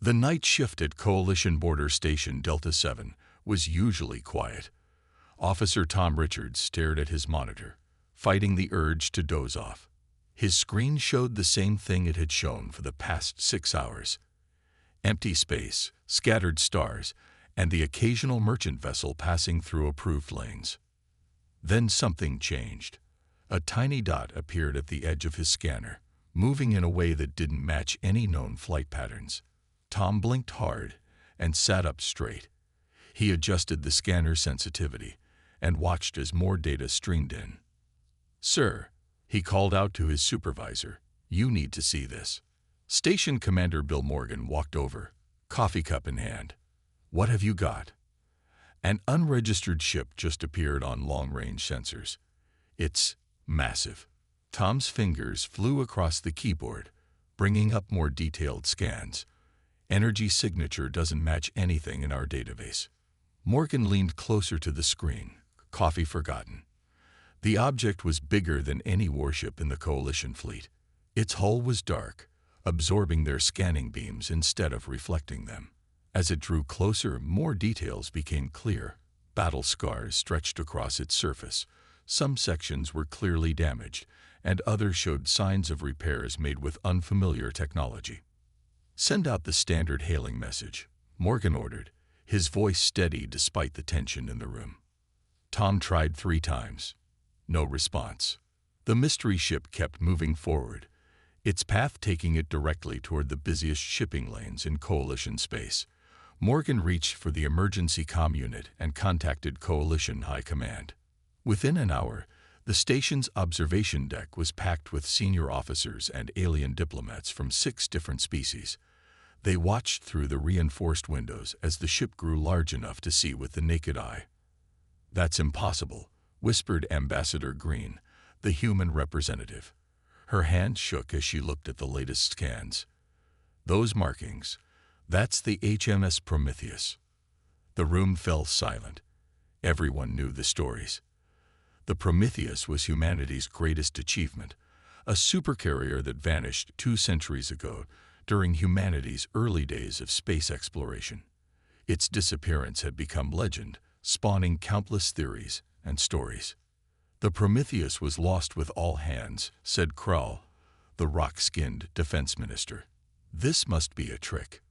The night shift at Coalition Border Station Delta 7 was usually quiet. Officer Tom Richards stared at his monitor, fighting the urge to doze off. His screen showed the same thing it had shown for the past 6 hours. Empty space, scattered stars, and the occasional merchant vessel passing through approved lanes. Then something changed. A tiny dot appeared at the edge of his scanner, moving in a way that didn't match any known flight patterns. Tom blinked hard and sat up straight. He adjusted the scanner sensitivity and watched as more data streamed in. "Sir," he called out to his supervisor, "you need to see this." Station Commander Bill Morgan walked over, coffee cup in hand. "What have you got?" An unregistered ship just appeared on long-range sensors. "It's massive." Tom's fingers flew across the keyboard, bringing up more detailed scans. "Energy signature doesn't match anything in our database." Morgan leaned closer to the screen, coffee forgotten. The object was bigger than any warship in the Coalition fleet. Its hull was dark, absorbing their scanning beams instead of reflecting them. As it drew closer, more details became clear. Battle scars stretched across its surface. Some sections were clearly damaged, and others showed signs of repairs made with unfamiliar technology. "Send out the standard hailing message," Morgan ordered, his voice steady despite the tension in the room. Tom tried 3 times. No response. The mystery ship kept moving forward, its path taking it directly toward the busiest shipping lanes in Coalition space. Morgan reached for the emergency comm unit and contacted Coalition High Command. Within an hour, the station's observation deck was packed with senior officers and alien diplomats from 6 different species. They watched through the reinforced windows as the ship grew large enough to see with the naked eye. "That's impossible," whispered Ambassador Green, the human representative. Her hand shook as she looked at the latest scans. "Those markings, that's the HMS Prometheus." The room fell silent. Everyone knew the stories. The Prometheus was humanity's greatest achievement, a supercarrier that vanished 2 centuries ago during humanity's early days of space exploration. Its disappearance had become legend, spawning countless theories and stories. "The Prometheus was lost with all hands," said Krall, the rock-skinned defense minister. "This must be a trick.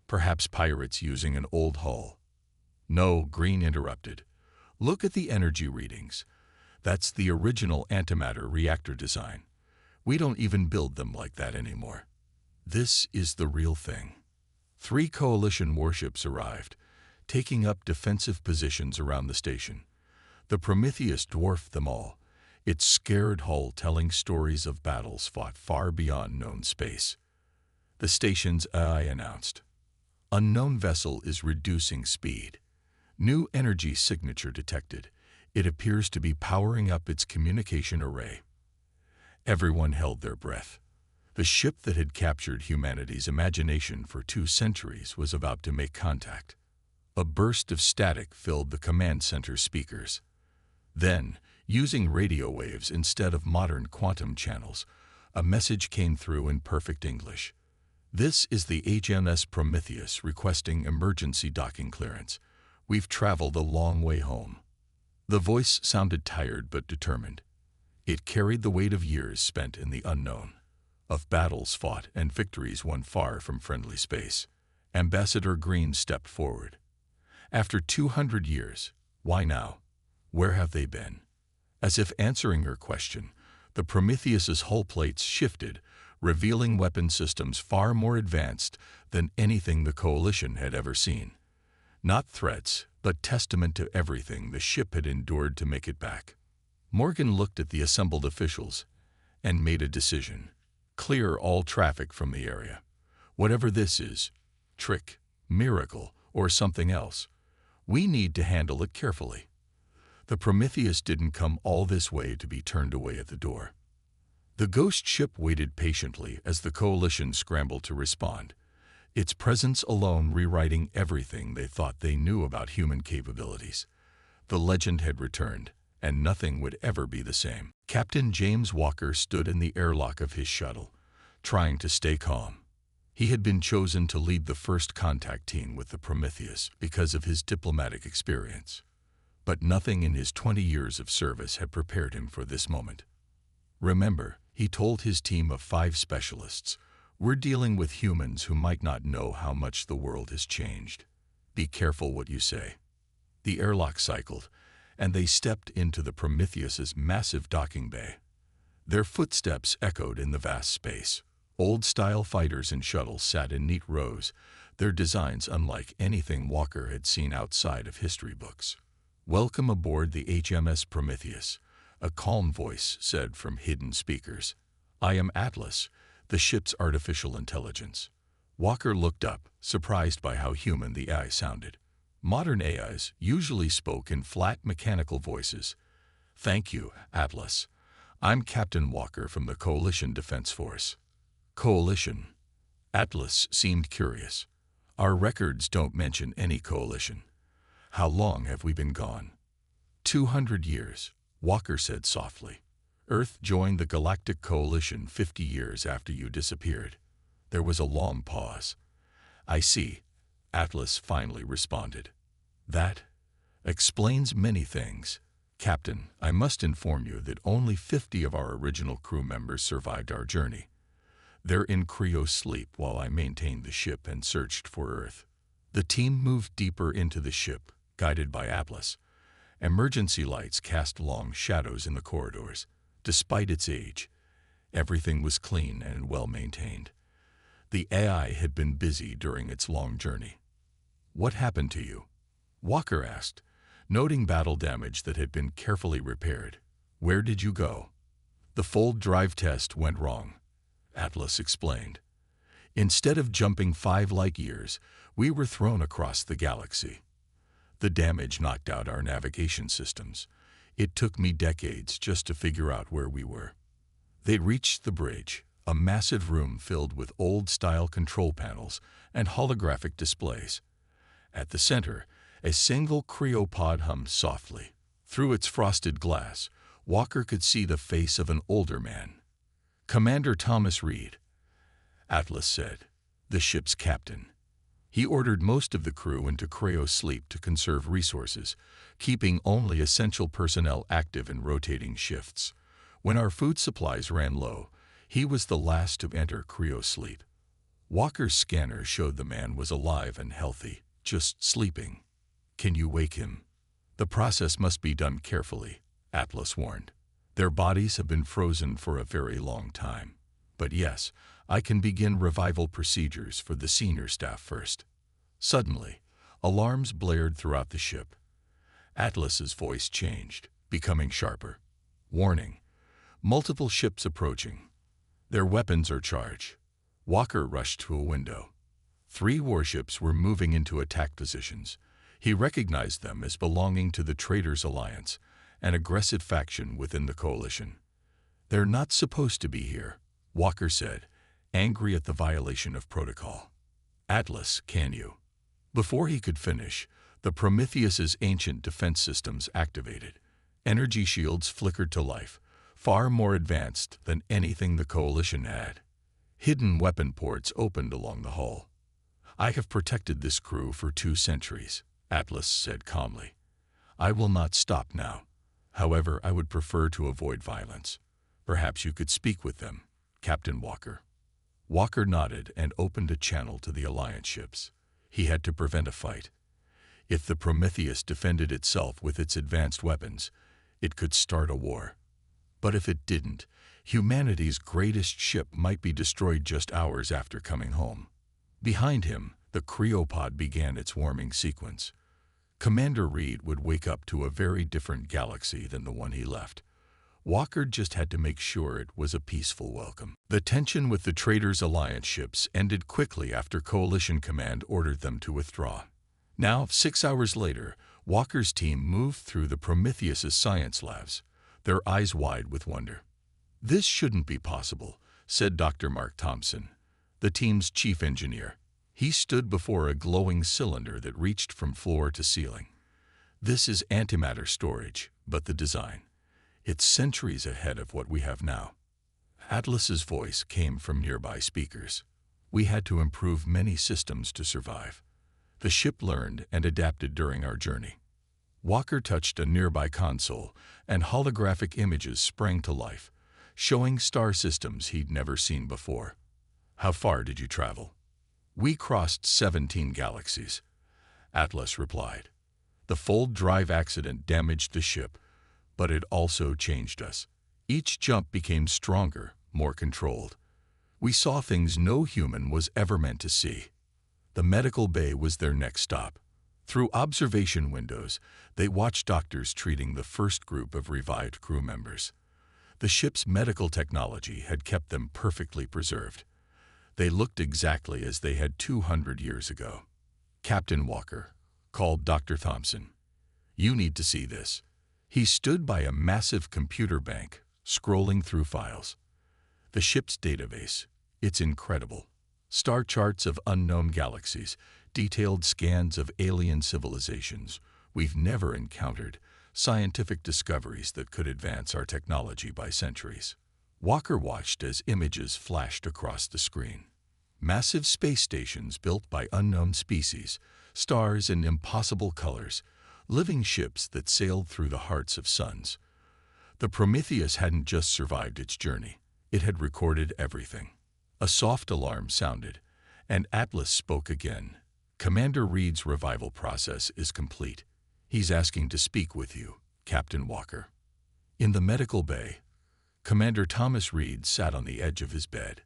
Perhaps pirates using an old hull." "No," Green interrupted. "Look at the energy readings. That's the original antimatter reactor design. We don't even build them like that anymore. This is the real thing." 3 Coalition warships arrived, taking up defensive positions around the station. The Prometheus dwarfed them all, its scared hull telling stories of battles fought far beyond known space. The station's AI announced, "Unknown vessel is reducing speed. New energy signature detected. It appears to be powering up its communication array." Everyone held their breath. The ship that had captured humanity's imagination for 2 centuries was about to make contact. A burst of static filled the command center speakers. Then, using radio waves instead of modern quantum channels, a message came through in perfect English. "This is the HMS Prometheus requesting emergency docking clearance. We've traveled a long way home." The voice sounded tired but determined. It carried the weight of years spent in the unknown, of battles fought and victories won far from friendly space. Ambassador Green stepped forward. "After 200 years, why now? Where have they been?" As if answering her question, the Prometheus's hull plates shifted, revealing weapon systems far more advanced than anything the Coalition had ever seen. Not threats, but testament to everything the ship had endured to make it back. Morgan looked at the assembled officials and made a decision. "Clear all traffic from the area. Whatever this is, trick, miracle, or something else, we need to handle it carefully." The Prometheus didn't come all this way to be turned away at the door. The ghost ship waited patiently as the Coalition scrambled to respond, its presence alone rewriting everything they thought they knew about human capabilities. The legend had returned, and nothing would ever be the same. Captain James Walker stood in the airlock of his shuttle, trying to stay calm. He had been chosen to lead the first contact team with the Prometheus because of his diplomatic experience. But nothing in his 20 years of service had prepared him for this moment. Remember, he told his team of 5 specialists, we're dealing with humans who might not know how much the world has changed. Be careful what you say. The airlock cycled, and they stepped into the Prometheus's massive docking bay. Their footsteps echoed in the vast space. Old-style fighters and shuttles sat in neat rows, their designs unlike anything Walker had seen outside of history books. "Welcome aboard the HMS Prometheus," a calm voice said from hidden speakers. "I am Atlas, the ship's artificial intelligence." Walker looked up, surprised by how human the AI sounded. Modern AIs usually spoke in flat mechanical voices. "Thank you, Atlas. I'm Captain Walker from the Coalition Defense Force." Coalition? Atlas seemed curious. "Our records don't mention any coalition. How long have we been gone?" 200 years, Walker said softly. "Earth joined the Galactic Coalition 50 years after you disappeared." There was a long pause. "I see," Atlas finally responded. "That explains many things. Captain, I must inform you that only 50 of our original crew members survived our journey. They're in cryo sleep while I maintained the ship and searched for Earth." The team moved deeper into the ship, guided by Atlas. Emergency lights cast long shadows in the corridors. Despite its age, everything was clean and well maintained. The AI had been busy during its long journey. "What happened to you?" Walker asked, noting battle damage that had been carefully repaired. "Where did you go?" "The fold drive test went wrong," Atlas explained. "Instead of jumping 5 light years, we were thrown across the galaxy. The damage knocked out our navigation systems. It took me decades just to figure out where we were." They reached the bridge, a massive room filled with old-style control panels and holographic displays. At the center, a single cryopod hummed softly. Through its frosted glass, Walker could see the face of an older man. "Commander Thomas Reed," Atlas said, "the ship's captain. He ordered most of the crew into cryo sleep to conserve resources, keeping only essential personnel active in rotating shifts. When our food supplies ran low, he was the last to enter cryo sleep." Walker's scanner showed the man was alive and healthy, just sleeping. "Can you wake him?" "The process must be done carefully," Atlas warned. "Their bodies have been frozen for a very long time. But yes, I can begin revival procedures for the senior staff first." Suddenly, alarms blared throughout the ship. Atlas's voice changed, becoming sharper. "Warning. Multiple ships approaching. Their weapons are charged." Walker rushed to a window. 3 warships were moving into attack positions. He recognized them as belonging to the Traitors Alliance, an aggressive faction within the Coalition. "They're not supposed to be here," Walker said, angry at the violation of protocol. "Atlas, can you?" Before he could finish, the Prometheus's ancient defense systems activated. Energy shields flickered to life, far more advanced than anything the Coalition had. Hidden weapon ports opened along the hull. "I have protected this crew for 2 centuries, Atlas said calmly. "I will not stop now. However, I would prefer to avoid violence. Perhaps you could speak with them, Captain Walker." Walker nodded and opened a channel to the Alliance ships. He had to prevent a fight. If the Prometheus defended itself with its advanced weapons, it could start a war. But if it didn't, humanity's greatest ship might be destroyed just hours after coming home. Behind him, the cryopod began its warming sequence. Commander Reed would wake up to a very different galaxy than the one he left. Walker just had to make sure it was a peaceful welcome. The tension with the Traitors Alliance ships ended quickly after Coalition Command ordered them to withdraw. Now, 6 hours later, Walker's team moved through the Prometheus's science labs, their eyes wide with wonder. "This shouldn't be possible," said Dr. Mark Thompson, the team's chief engineer. He stood before a glowing cylinder that reached from floor to ceiling. "This is antimatter storage, but the design. It's centuries ahead of what we have now." Atlas's voice came from nearby speakers. We had to improve many systems to survive. The ship learned and adapted during our journey. Walker touched a nearby console, and holographic images sprang to life, showing star systems he'd never seen before. How far did you travel? We crossed 17 galaxies, Atlas replied. The fold drive accident damaged the ship, but it also changed us. Each jump became stronger, more controlled. We saw things no human was ever meant to see. The medical bay was their next stop. Through observation windows, they watched doctors treating the first group of revived crew members. The ship's medical technology had kept them perfectly preserved. They looked exactly as they had 200 years ago. Captain Walker called Dr. Thompson. You need to see this. He stood by a massive computer bank, scrolling through files. The ship's database, it's incredible. Star charts of unknown galaxies, detailed scans of alien civilizations we've never encountered, scientific discoveries that could advance our technology by centuries. Walker watched as images flashed across the screen. Massive space stations built by unknown species, stars in impossible colors, living ships that sailed through the hearts of suns. The Prometheus hadn't just survived its journey, it had recorded everything. A soft alarm sounded, and Atlas spoke again. Commander Reed's revival process is complete. He's asking to speak with you, Captain Walker. In the medical bay, Commander Thomas Reed sat on the edge of his bed.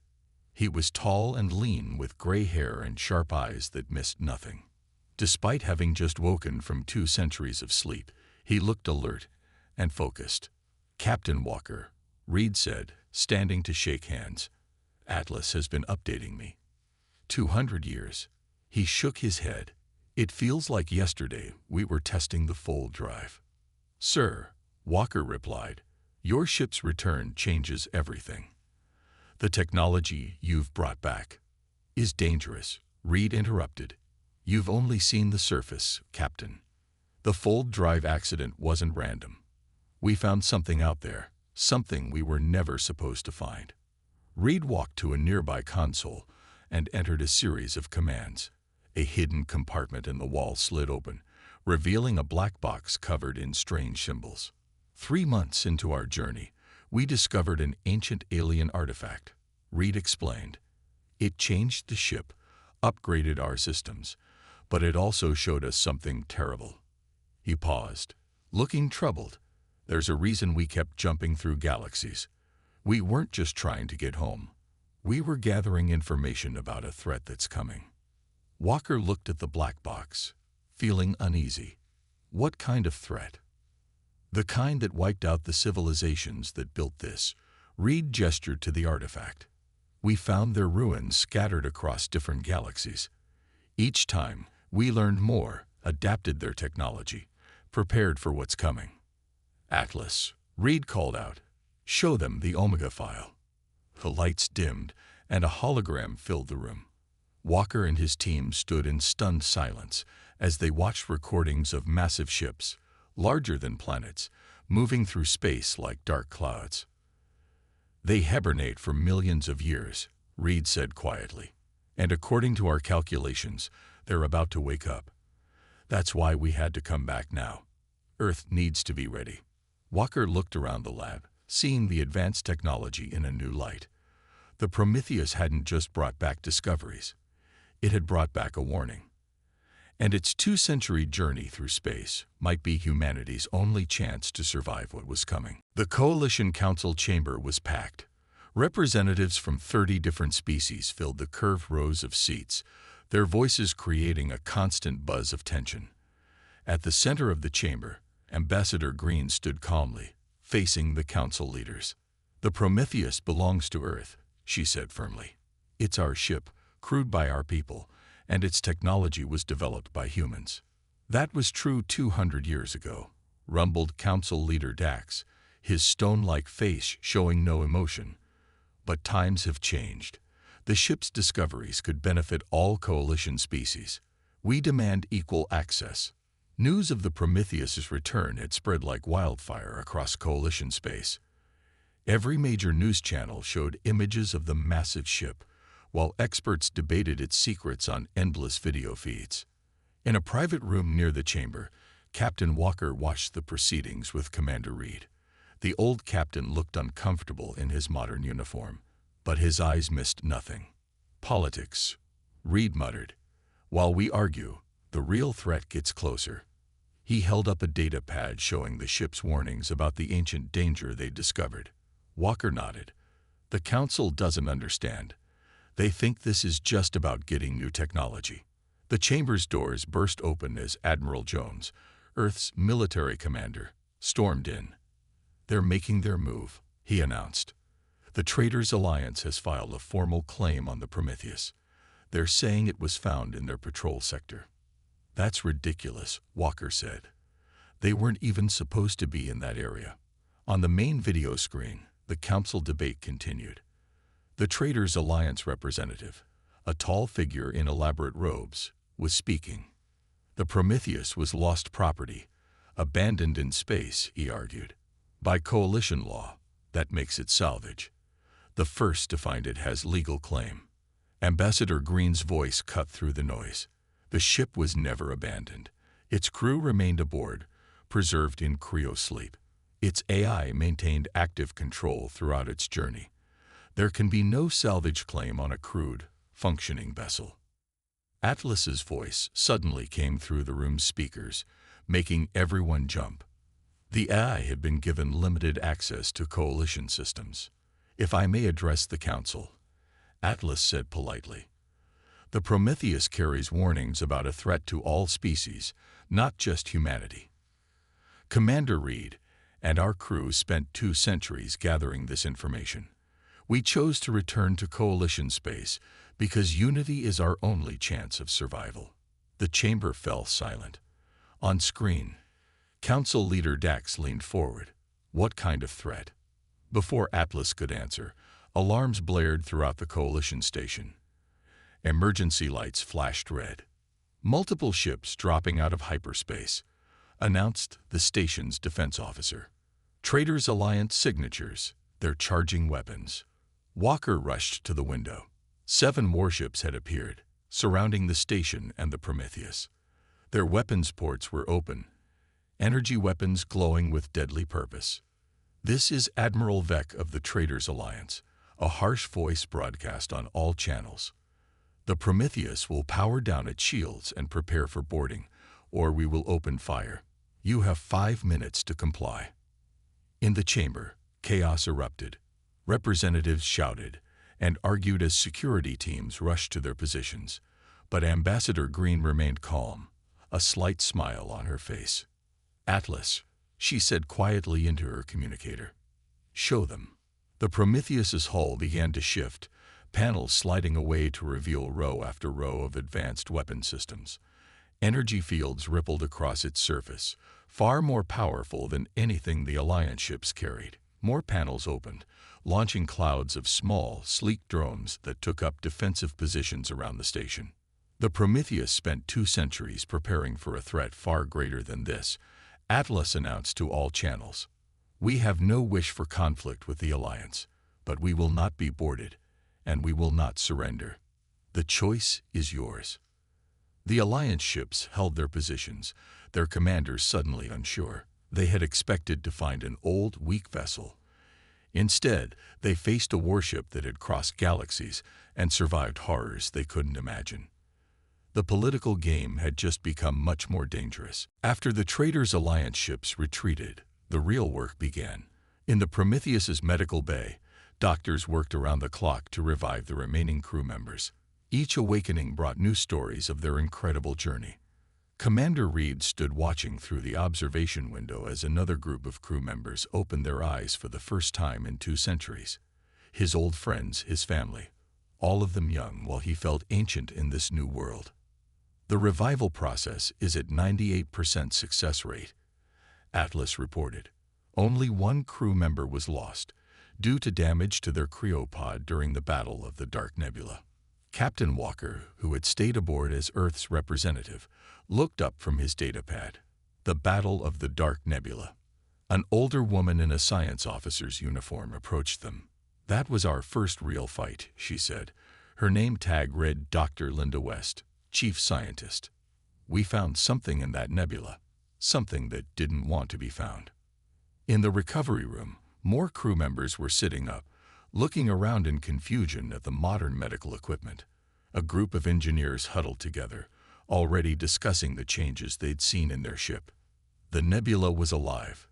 He was tall and lean with gray hair and sharp eyes that missed nothing. Despite having just woken from 2 centuries of sleep, he looked alert and focused. Captain Walker, Reed said, standing to shake hands. Atlas has been updating me. 200 years. He shook his head. It feels like yesterday we were testing the fold drive. Sir, Walker replied, your ship's return changes everything. The technology you've brought back is dangerous, Reed interrupted. You've only seen the surface, Captain. The fold drive accident wasn't random. We found something out there, something we were never supposed to find. Reed walked to a nearby console and entered a series of commands. A hidden compartment in the wall slid open, revealing a black box covered in strange symbols. 3 months into our journey, we discovered an ancient alien artifact, Reed explained. It changed the ship, upgraded our systems, but it also showed us something terrible. He paused, looking troubled. There's a reason we kept jumping through galaxies. We weren't just trying to get home. We were gathering information about a threat that's coming. Walker looked at the black box, feeling uneasy. What kind of threat? The kind that wiped out the civilizations that built this. Reed gestured to the artifact. We found their ruins scattered across different galaxies. Each time, we learned more, adapted their technology, prepared for what's coming. Atlas, Reed called out. Show them the Omega file. The lights dimmed, and a hologram filled the room. Walker and his team stood in stunned silence as they watched recordings of massive ships, larger than planets, moving through space like dark clouds. They hibernate for millions of years, Reed said quietly, and according to our calculations, they're about to wake up. That's why we had to come back now. Earth needs to be ready. Walker looked around the lab, seeing the advanced technology in a new light. The Prometheus hadn't just brought back discoveries. It had brought back a warning. And its 2-century journey through space might be humanity's only chance to survive what was coming. The Coalition Council chamber was packed. Representatives from 30 different species filled the curved rows of seats, their voices creating a constant buzz of tension. At the center of the chamber, Ambassador Green stood calmly, facing the council leaders. The Prometheus belongs to Earth, she said firmly. It's our ship, crewed by our people, and its technology was developed by humans. That was true 200 years ago, rumbled Council Leader Dax, his stone-like face showing no emotion. But times have changed. The ship's discoveries could benefit all Coalition species. We demand equal access. News of the Prometheus's return had spread like wildfire across Coalition space. Every major news channel showed images of the massive ship, while experts debated its secrets on endless video feeds. In a private room near the chamber, Captain Walker watched the proceedings with Commander Reed. The old captain looked uncomfortable in his modern uniform, but his eyes missed nothing. "Politics," Reed muttered. "While we argue, the real threat gets closer." He held up a data pad showing the ship's warnings about the ancient danger they'd discovered. Walker nodded. "The Council doesn't understand. They think this is just about getting new technology." The chamber's doors burst open as Admiral Jones, Earth's military commander, stormed in. "They're making their move," he announced. "The Traitors Alliance has filed a formal claim on the Prometheus. They're saying it was found in their patrol sector." "That's ridiculous," Walker said. "They weren't even supposed to be in that area." On the main video screen, the Council debate continued. The Traitors Alliance representative, a tall figure in elaborate robes, was speaking. "The Prometheus was lost property, abandoned in space," he argued. "By coalition law, that makes it salvage. The first to find it has legal claim." Ambassador Green's voice cut through the noise. "The ship was never abandoned. Its crew remained aboard, preserved in cryosleep. Its AI maintained active control throughout its journey. There can be no salvage claim on a crewed, functioning vessel." Atlas's voice suddenly came through the room's speakers, making everyone jump. The AI had been given limited access to coalition systems. "If I may address the Council," Atlas said politely. "The Prometheus carries warnings about a threat to all species, not just humanity. Commander Reed and our crew spent 2 centuries gathering this information. We chose to return to coalition space because unity is our only chance of survival." The chamber fell silent. On screen, Council Leader Dax leaned forward. "What kind of threat?" Before Atlas could answer, alarms blared throughout the coalition station. Emergency lights flashed red. "Multiple ships dropping out of hyperspace," announced the station's defense officer. "Traitors Alliance signatures. They're charging weapons." Walker rushed to the window. 7 warships had appeared, surrounding the station and the Prometheus. Their weapons ports were open, energy weapons glowing with deadly purpose. "This is Admiral Vec of the Traitors Alliance," a harsh voice broadcast on all channels. "The Prometheus will power down its shields and prepare for boarding, or we will open fire. You have 5 minutes to comply." In the chamber, chaos erupted. Representatives shouted and argued as security teams rushed to their positions, but Ambassador Green remained calm, a slight smile on her face. "Atlas," she said quietly into her communicator. "Show them." The Prometheus's hull began to shift, panels sliding away to reveal row after row of advanced weapon systems. Energy fields rippled across its surface, far more powerful than anything the Alliance ships carried. More panels opened, launching clouds of small, sleek drones that took up defensive positions around the station. The Prometheus spent 2 centuries preparing for a threat far greater than this, Atlas announced to all channels. "We have no wish for conflict with the Alliance, but we will not be boarded, and we will not surrender. The choice is yours." The Alliance ships held their positions, their commanders suddenly unsure. They had expected to find an old, weak vessel. Instead, they faced a warship that had crossed galaxies and survived horrors they couldn't imagine. The political game had just become much more dangerous. After the Traitors Alliance ships retreated, the real work began. In the Prometheus's medical bay, doctors worked around the clock to revive the remaining crew members. Each awakening brought new stories of their incredible journey. Commander Reed stood watching through the observation window as another group of crew members opened their eyes for the first time in 2 centuries. His old friends, his family, all of them young while he felt ancient in this new world. "The revival process is at 98% success rate," Atlas reported. Only 1 crew member was lost, due to damage to their cryopod during the Battle of the Dark Nebula. Captain Walker, who had stayed aboard as Earth's representative, looked up from his datapad. "The Battle of the Dark Nebula." An older woman in a science officer's uniform approached them. "That was our first real fight," she said, Her name tag read Dr. Linda West, Chief Scientist. We found something in that nebula, something that didn't want to be found. In the recovery room, more crew members were sitting up, looking around in confusion at the modern medical equipment. A group of engineers huddled together, already discussing the changes they'd seen in their ship. The nebula was alive.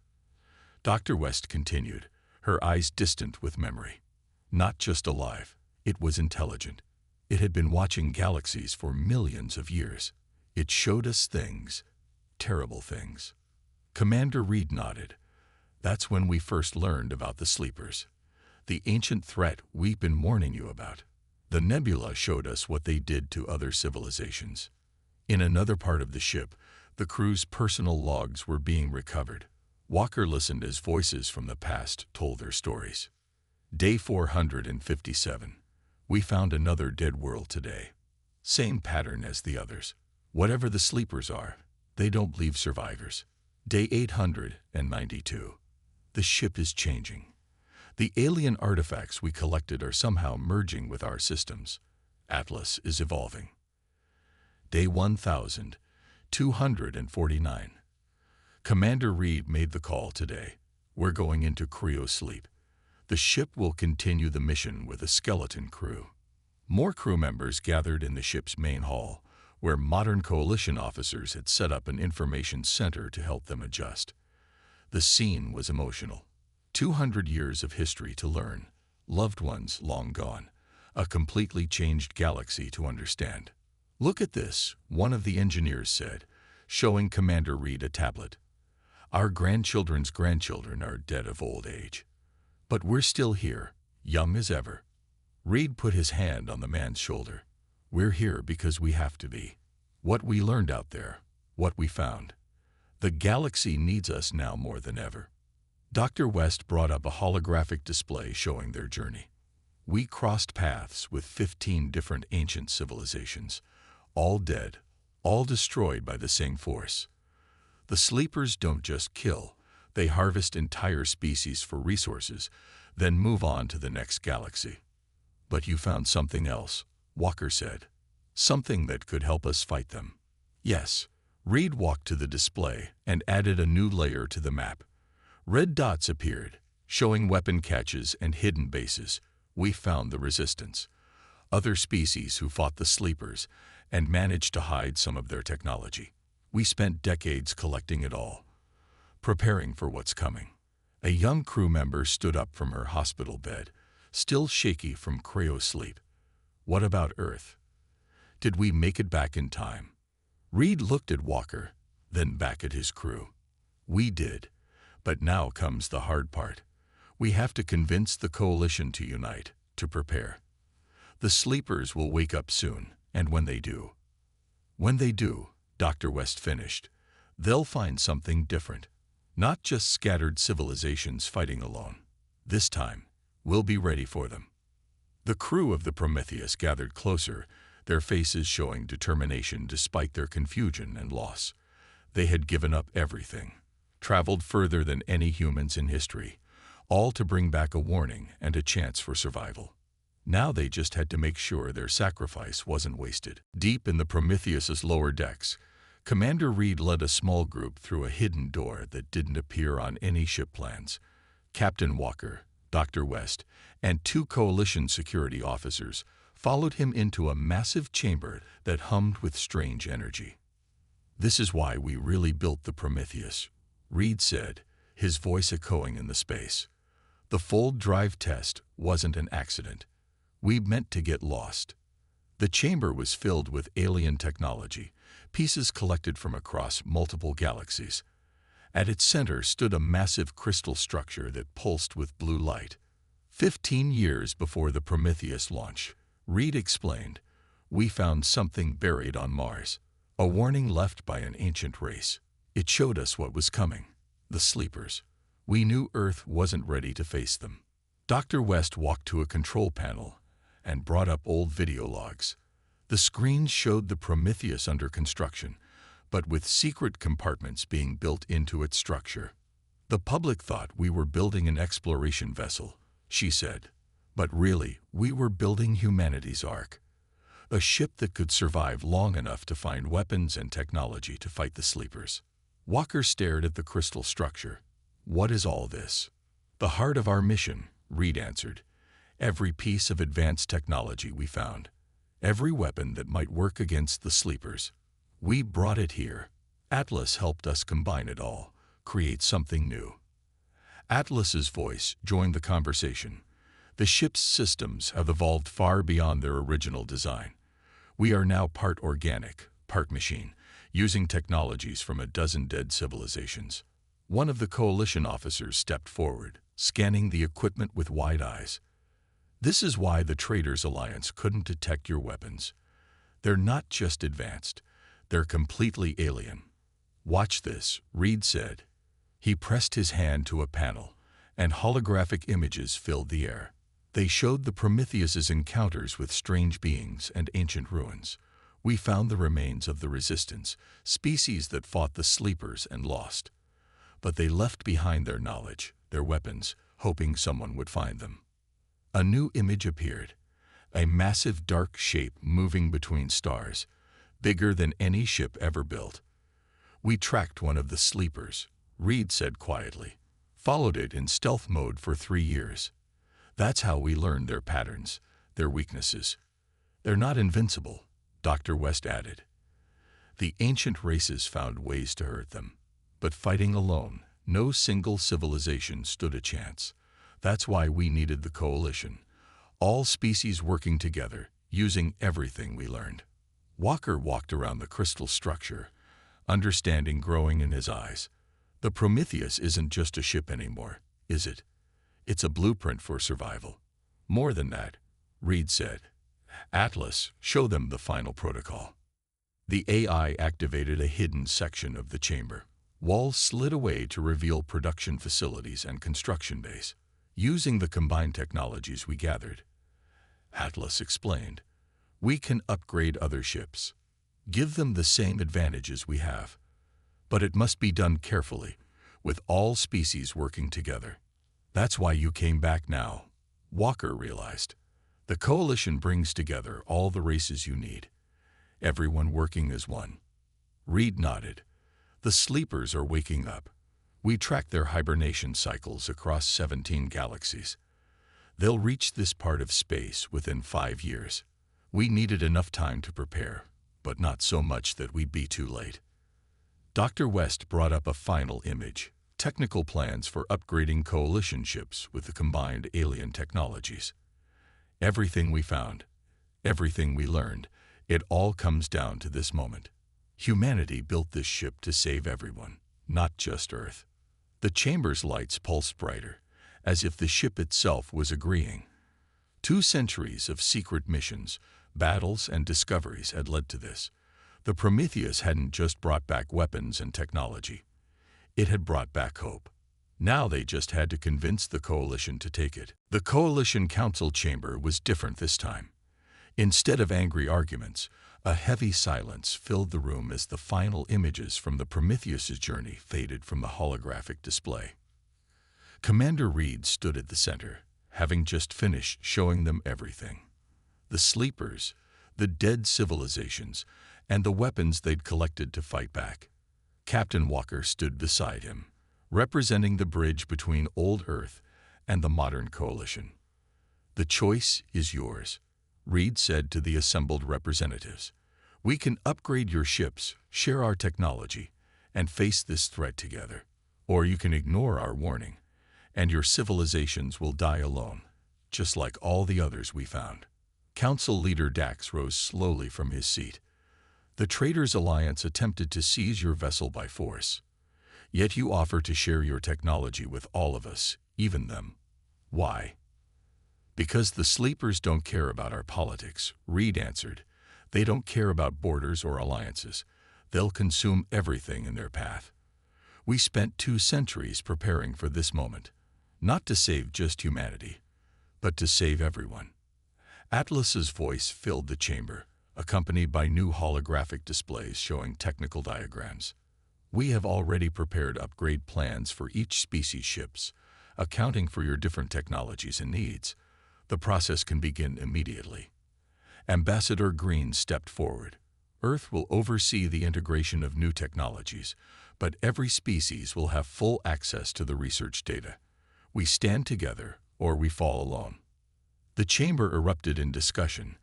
Dr. West continued, her eyes distant with memory. Not just alive, it was intelligent. It had been watching galaxies for millions of years. It showed us things, terrible things. Commander Reed nodded. That's when we first learned about the sleepers, the ancient threat we've been warning you about. The nebula showed us what they did to other civilizations. In another part of the ship, the crew's personal logs were being recovered. Walker listened as voices from the past told their stories. Day 457. We found another dead world today. Same pattern as the others. Whatever the sleepers are, they don't leave survivors. Day 892. The ship is changing. The alien artifacts we collected are somehow merging with our systems. Atlas is evolving. Day 1249. Commander Reed made the call today. We're going into cryo-sleep. The ship will continue the mission with a skeleton crew. More crew members gathered in the ship's main hall, where modern coalition officers had set up an information center to help them adjust. The scene was emotional. 200 years of history to learn, loved ones long gone, a completely changed galaxy to understand. Look at this, one of the engineers said, showing Commander Reed a tablet. Our grandchildren's grandchildren are dead of old age. But we're still here, young as ever. Reed put his hand on the man's shoulder. We're here because we have to be. What we learned out there, what we found. The galaxy needs us now more than ever. Dr. West brought up a holographic display showing their journey. We crossed paths with 15 different ancient civilizations, all dead, all destroyed by the same force. The sleepers don't just kill, they harvest entire species for resources, then move on to the next galaxy. But you found something else, Walker said. Something that could help us fight them. Yes. Reed walked to the display and added a new layer to the map. Red dots appeared, showing weapon caches and hidden bases. We found the resistance. Other species who fought the sleepers and managed to hide some of their technology. We spent decades collecting it all, preparing for what's coming. A young crew member stood up from her hospital bed, still shaky from cryo-sleep. What about Earth? Did we make it back in time? Reed looked at Walker, then back at his crew. We did, but now comes the hard part. We have to convince the coalition to unite, to prepare. The sleepers will wake up soon, and when they do, Dr. West finished, they'll find something different. Not just scattered civilizations fighting alone. This time, we'll be ready for them. The crew of the Prometheus gathered closer, their faces showing determination despite their confusion and loss. They had given up everything, traveled further than any humans in history, all to bring back a warning and a chance for survival. Now they just had to make sure their sacrifice wasn't wasted. Deep in the Prometheus's lower decks, Commander Reed led a small group through a hidden door that didn't appear on any ship plans. Captain Walker, Dr. West, and 2 coalition security officers followed him into a massive chamber that hummed with strange energy. This is why we really built the Prometheus, Reed said, his voice echoing in the space. The fold drive test wasn't an accident. We meant to get lost. The chamber was filled with alien technology, pieces collected from across multiple galaxies. At its center stood a massive crystal structure that pulsed with blue light. 15 years before the Prometheus launch, Reed explained, we found something buried on Mars, a warning left by an ancient race. It showed us what was coming, the sleepers. We knew Earth wasn't ready to face them. Dr. West walked to a control panel and brought up old video logs. The screen showed the Prometheus under construction, but with secret compartments being built into its structure. The public thought we were building an exploration vessel, she said. But really, we were building humanity's Ark, a ship that could survive long enough to find weapons and technology to fight the sleepers. Walker stared at the crystal structure. What is all this? The heart of our mission, Reed answered. Every piece of advanced technology we found. Every weapon that might work against the sleepers. We brought it here. Atlas helped us combine it all, create something new. Atlas's voice joined the conversation. The ship's systems have evolved far beyond their original design. We are now part organic, part machine, using technologies from a dozen dead civilizations. One of the coalition officers stepped forward, scanning the equipment with wide eyes. This is why the Traitors Alliance couldn't detect your weapons. They're not just advanced, they're completely alien. Watch this, Reed said. He pressed his hand to a panel, and holographic images filled the air. They showed the Prometheus's encounters with strange beings and ancient ruins. We found the remains of the Resistance, species that fought the Sleepers and lost. But they left behind their knowledge, their weapons, hoping someone would find them. A new image appeared, a massive dark shape moving between stars, bigger than any ship ever built. We tracked one of the Sleepers, Reed said quietly, followed it in stealth mode for 3 years. That's how we learned their patterns, their weaknesses. They're not invincible, Dr. West added. The ancient races found ways to hurt them, but fighting alone, no single civilization stood a chance. That's why we needed the coalition, all species working together, using everything we learned. Walker walked around the crystal structure, understanding growing in his eyes. The Prometheus isn't just a ship anymore, is it? It's a blueprint for survival. More than that, Reed said. Atlas, show them the final protocol. The AI activated a hidden section of the chamber. Walls slid away to reveal production facilities and construction base. Using the combined technologies we gathered, Atlas explained, we can upgrade other ships, give them the same advantages we have. But it must be done carefully, with all species working together. That's why you came back now, Walker realized. The coalition brings together all the races you need, everyone working as one. Reed nodded. The sleepers are waking up. We track their hibernation cycles across 17 galaxies. They'll reach this part of space within 5 years. We needed enough time to prepare, but not so much that we'd be too late. Dr. West brought up a final image, technical plans for upgrading coalition ships with the combined alien technologies. Everything we found, everything we learned, it all comes down to this moment. Humanity built this ship to save everyone, not just Earth. The chamber's lights pulsed brighter, as if the ship itself was agreeing. 2 centuries of secret missions, battles, and discoveries had led to this. The Prometheus hadn't just brought back weapons and technology. It had brought back hope. Now they just had to convince the coalition to take it. The coalition council chamber was different this time. Instead of angry arguments, a heavy silence filled the room as the final images from the Prometheus's journey faded from the holographic display. Commander Reed stood at the center, having just finished showing them everything. The sleepers, the dead civilizations, and the weapons they'd collected to fight back. Captain Walker stood beside him, representing the bridge between old Earth and the modern coalition. The choice is yours, Reed said to the assembled representatives. We can upgrade your ships, share our technology, and face this threat together. Or you can ignore our warning, and your civilizations will die alone, just like all the others we found. Council leader Dax rose slowly from his seat. The Traitors Alliance attempted to seize your vessel by force. Yet you offer to share your technology with all of us, even them. Why? Because the sleepers don't care about our politics, Reed answered. They don't care about borders or alliances. They'll consume everything in their path. We spent 2 centuries preparing for this moment, not to save just humanity, but to save everyone. Atlas's voice filled the chamber, accompanied by new holographic displays showing technical diagrams. We have already prepared upgrade plans for each species ships, accounting for your different technologies and needs. The process can begin immediately. Ambassador Green stepped forward. Earth will oversee the integration of new technologies, but every species will have full access to the research data. We stand together or we fall alone. The chamber erupted in discussion,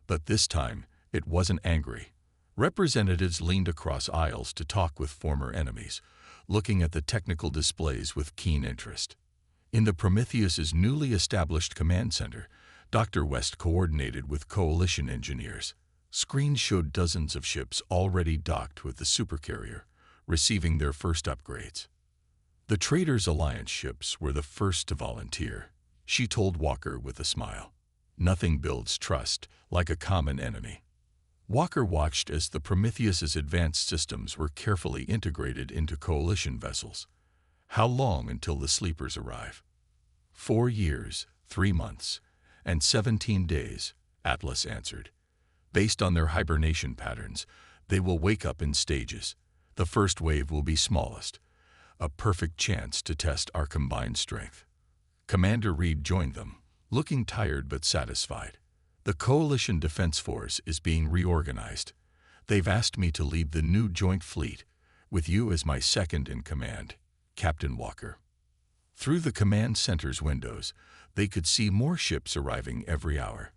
but this time it wasn't angry. Representatives leaned across aisles to talk with former enemies, looking at the technical displays with keen interest. In the Prometheus's newly established command center, Dr. West coordinated with coalition engineers. Screens showed dozens of ships already docked with the Supercarrier, receiving their first upgrades. The Traders' Alliance ships were the first to volunteer, she told Walker with a smile. Nothing builds trust like a common enemy. Walker watched as the Prometheus's advanced systems were carefully integrated into coalition vessels. How long until the sleepers arrive? 4 years, 3 months, and 17 days, Atlas answered. Based on their hibernation patterns, they will wake up in stages. The first wave will be smallest, a perfect chance to test our combined strength. Commander Reed joined them, looking tired but satisfied. The Coalition Defense Force is being reorganized. They've asked me to lead the new joint fleet, with you as my second in command, Captain Walker. Through the command center's windows, they could see more ships arriving every hour.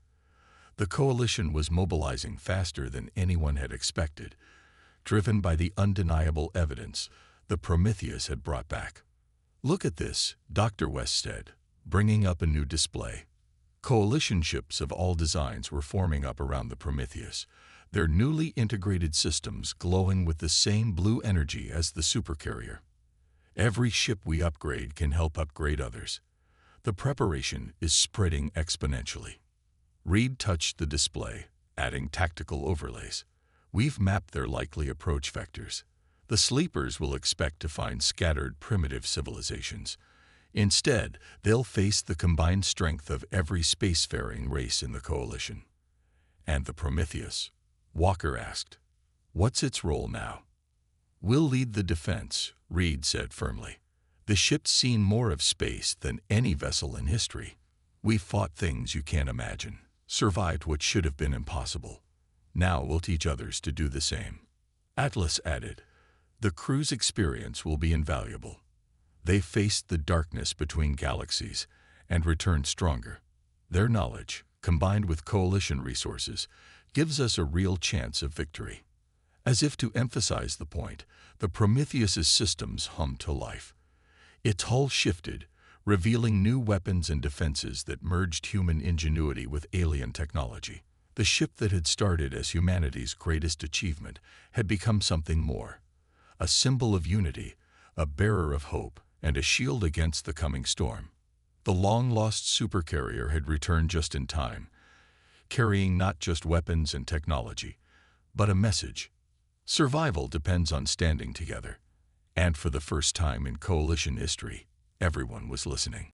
The Coalition was mobilizing faster than anyone had expected, driven by the undeniable evidence the Prometheus had brought back. Look at this, Dr. West said, bringing up a new display. Coalition ships of all designs were forming up around the Prometheus, their newly integrated systems glowing with the same blue energy as the Supercarrier. Every ship we upgrade can help upgrade others. The preparation is spreading exponentially. Reed touched the display, adding tactical overlays. We've mapped their likely approach vectors. The sleepers will expect to find scattered primitive civilizations. Instead, they'll face the combined strength of every spacefaring race in the Coalition. And the Prometheus? Walker asked. What's its role now? We'll lead the defense, Reed said firmly. The ship's seen more of space than any vessel in history. We've fought things you can't imagine, survived what should have been impossible. Now we'll teach others to do the same. Atlas added, the crew's experience will be invaluable. They faced the darkness between galaxies and returned stronger. Their knowledge, combined with Coalition resources, gives us a real chance of victory. As if to emphasize the point, the Prometheus's systems hummed to life. Its hull shifted, revealing new weapons and defenses that merged human ingenuity with alien technology. The ship that had started as humanity's greatest achievement had become something more. A symbol of unity, a bearer of hope, and a shield against the coming storm. The long-lost Supercarrier had returned just in time, carrying not just weapons and technology, but a message. Survival depends on standing together. And for the first time in Coalition history, everyone was listening.